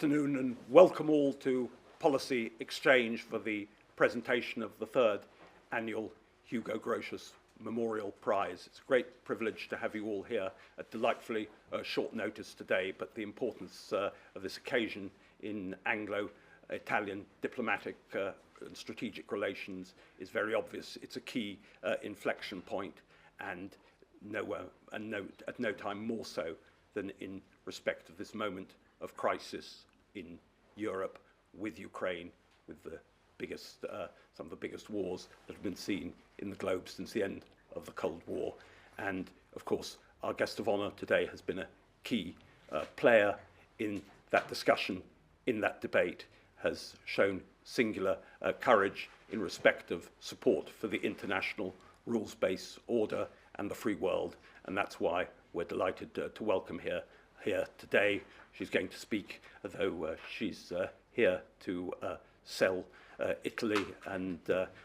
afternoon and welcome all to Policy Exchange for the presentation of the third annual Hugo Grotius Memorial Prize. It's a great privilege to have you all here at delightfully short notice today, but the importance of this occasion in Anglo-Italian diplomatic and strategic relations is very obvious. It's a key inflection point, and at no time more so than in respect of this moment of crisis in Europe with Ukraine, with the biggest, some of the biggest wars that have been seen in the globe since the end of the Cold War. And of course, our guest of honor today has been a key player in that discussion, in that debate, has shown singular courage in respect of support for the international rules-based order and the free world, and that's why we're delighted to welcome her here today. She's going to speak, though she's here to sell Italy and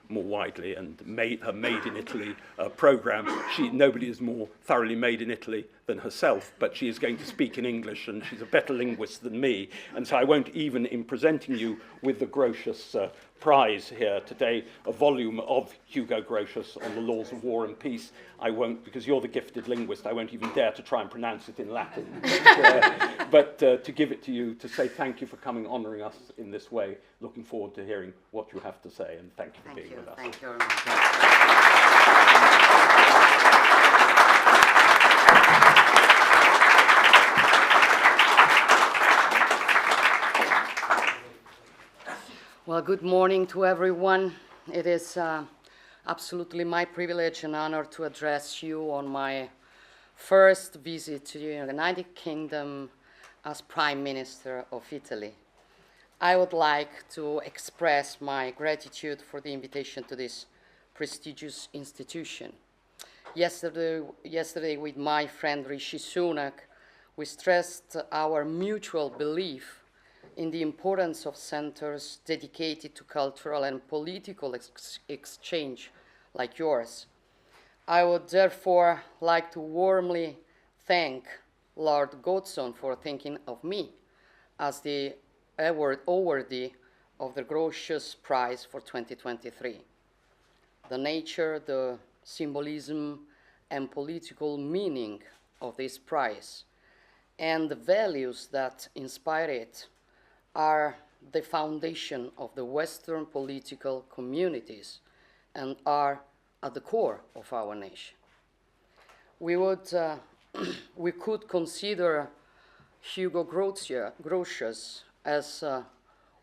more widely, and her Made in Italy program. Nobody is more thoroughly made in Italy than herself, but she is going to speak in English, and she's a better linguist than me, and so I won't even, in presenting you with the Grotius Prize here today, a volume of Hugo Grotius on the laws of war and peace, I won't, because you're the gifted linguist, I won't even dare to try and pronounce it in Latin. But to give it to you, to say thank you for coming, honouring us in this way. Looking forward to hearing what you have to say, and thank you for being with us. Thank you very much. Well, good morning to everyone. It is absolutely my privilege and honor to address you on my first visit to the United Kingdom as Prime Minister of Italy. I would like to express my gratitude for the invitation to this prestigious institution. Yesterday with my friend Rishi Sunak, we stressed our mutual belief in the importance of centers dedicated to cultural and political exchange like yours. I would therefore like to warmly thank Lord Godson for thinking of me as the awardee of the Grotius Prize for 2023. The nature, the symbolism, and political meaning of this prize and the values that inspire it are the foundation of the Western political communities and are at the core of our nation. We could consider Hugo Grotius as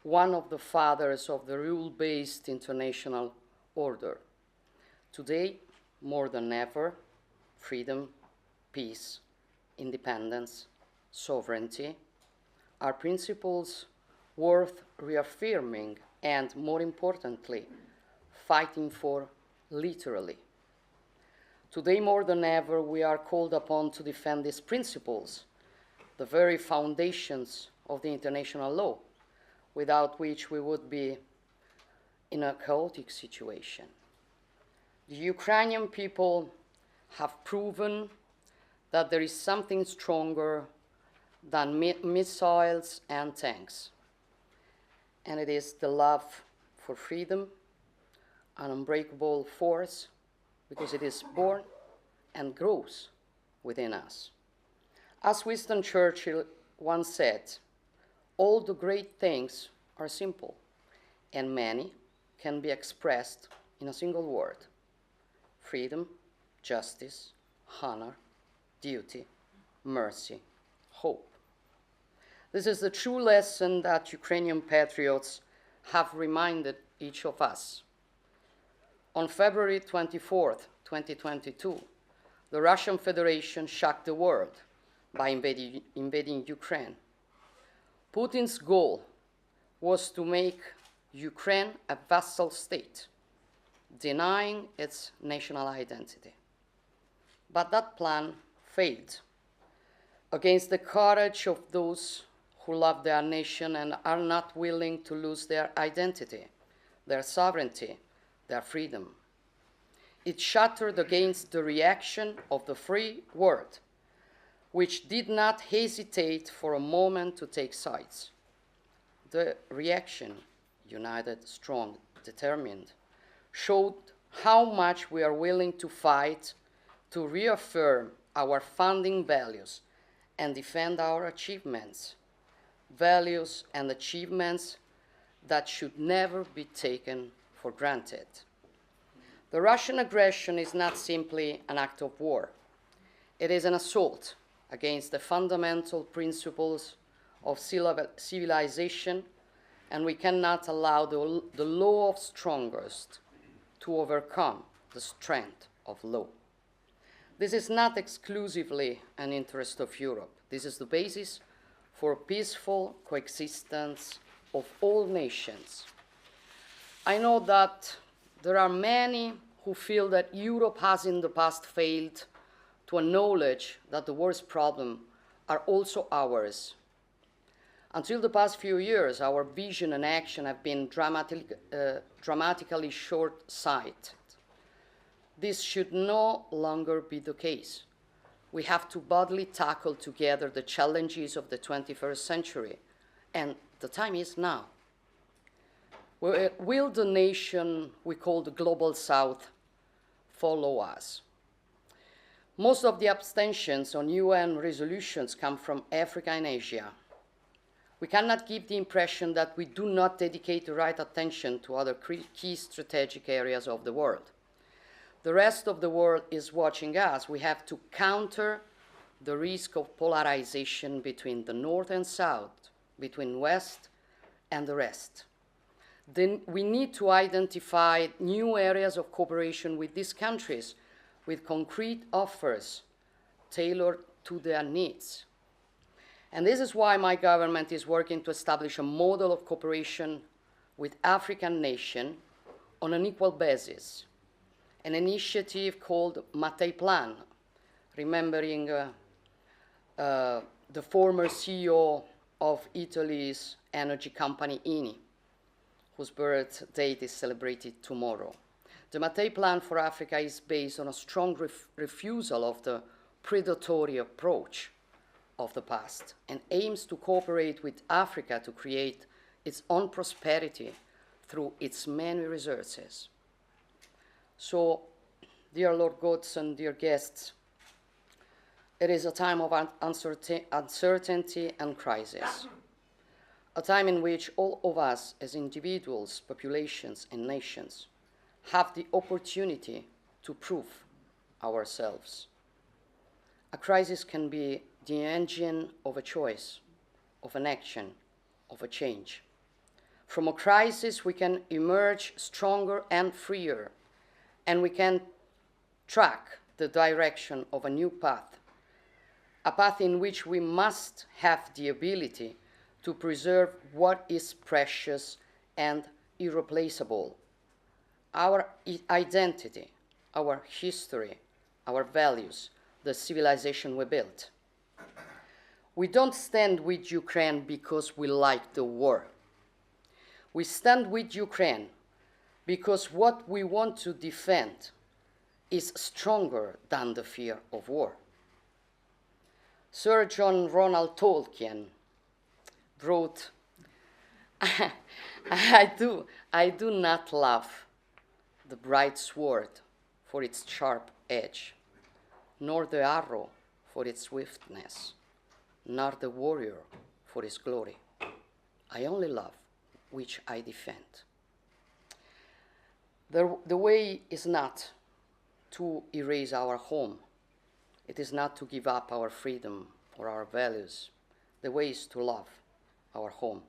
one of the fathers of the rule-based international order. Today, more than ever, freedom, peace, independence, sovereignty are principles worth reaffirming and, more importantly, fighting for literally. Today, more than ever, we are called upon to defend these principles, the very foundations of the international law, without which we would be in a chaotic situation. The Ukrainian people have proven that there is something stronger than missiles and tanks, and it is the love for freedom, an unbreakable force, because it is born and grows within us. As Winston Churchill once said, all the great things are simple, and many can be expressed in a single word: freedom, justice, honor, duty, mercy, hope. This is the true lesson that Ukrainian patriots have reminded each of us. On February 24th, 2022, the Russian Federation shocked the world by invading Ukraine. Putin's goal was to make Ukraine a vassal state, denying its national identity. But that plan failed. Against the courage of those who love their nation and are not willing to lose their identity, their sovereignty, their freedom. It shattered against the reaction of the free world, which did not hesitate for a moment to take sides. the reaction, united, strong, determined, showed how much we are willing to fight to reaffirm our founding values and defend our achievements, values and achievements that should never be taken for granted. The Russian aggression is not simply an act of war. It is an assault against the fundamental principles of civilization, and we cannot allow the law of strongest to overcome the strength of law. This is not exclusively an interest of Europe. This is the basis for peaceful coexistence of all nations. I know that there are many who feel that Europe has in the past failed to acknowledge that the world's problems are also ours. Until the past few years, our vision and action have been dramatically short-sighted. This should no longer be the case. We have to boldly tackle together the challenges of the 21st century, and the time is now. Will the nation we call the Global South follow us? Most of the abstentions on UN resolutions come from Africa and Asia. We cannot give the impression that we do not dedicate the right attention to other key strategic areas of the world. The rest of the world is watching us. We have to counter the risk of polarization between the North and South, between West and the rest. Then we need to identify new areas of cooperation with these countries with concrete offers tailored to their needs. And this is why my government is working to establish a model of cooperation with African nations on an equal basis, an initiative called Mattei Plan, remembering the former CEO of Italy's energy company Eni, whose birth date is celebrated tomorrow. The Mattei Plan for Africa is based on a strong refusal of the predatory approach of the past and aims to cooperate with Africa to create its own prosperity through its many resources. So, dear Lord Godson, dear guests, it is a time of uncertainty and crisis, a time in which all of us as individuals, populations, and nations have the opportunity to prove ourselves. A crisis can be the engine of a choice, of an action, of a change. From a crisis, we can emerge stronger and freer, and we can track the direction of a new path, a path in which we must have the ability to preserve what is precious and irreplaceable: our identity, our history, our values, the civilization we built. We don't stand with Ukraine because we like the war. We stand with Ukraine because what we want to defend is stronger than the fear of war. Sir John Ronald Tolkien wrote, I do not love the bright sword for its sharp edge, nor the arrow for its swiftness, nor the warrior for his glory. I only love which I defend. The way is not to erase our home. It is not to give up our freedom or our values. The way is to love our home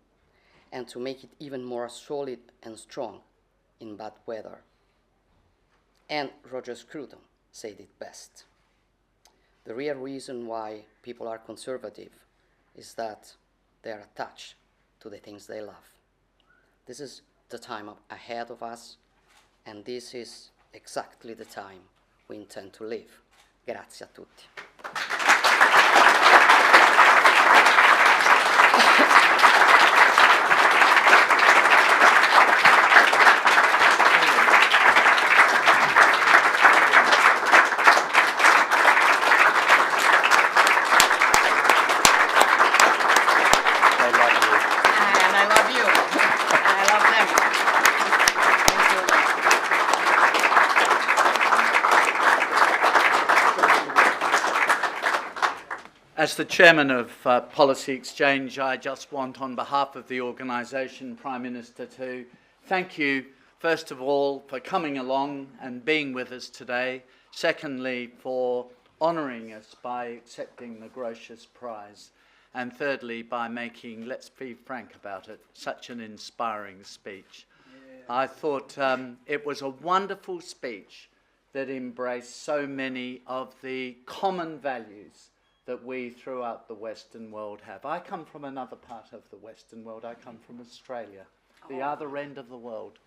and to make it even more solid and strong in bad weather. And Roger Scruton said it best. The real reason why people are conservative is that they are attached to the things they love. This is the time ahead of us, and this is exactly the time we intend to live. Grazie a tutti. And I love you. As the chairman of Policy Exchange, I just want, on behalf of the organisation, Prime Minister, to thank you, first of all, for coming along and being with us today. Secondly, for honouring us by accepting the Grotius Prize. And thirdly, by making, let's be frank about it, such an inspiring speech. Yeah. I thought it was a wonderful speech that embraced so many of the common values that we throughout the Western world have. I come from another part of the Western world. I come from Australia, the other end of the world.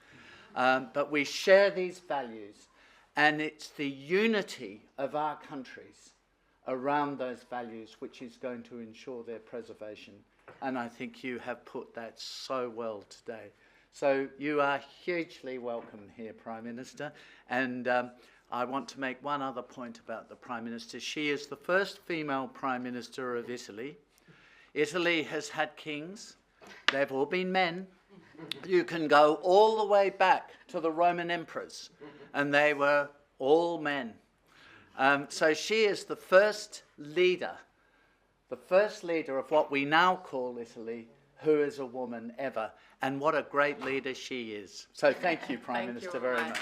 But we share these values, and it's the unity of our countries around those values which is going to ensure their preservation. And I think you have put that so well today. So you are hugely welcome here, Prime Minister. And I want to make one other point about the Prime Minister. She is the first female Prime Minister of Italy. Italy has had kings. They've all been men. You can go all the way back to the Roman emperors, and they were all men. So she is the first leader of what we now call Italy, who is a woman ever. And what a great leader she is. So thank you, Prime Minister, very much.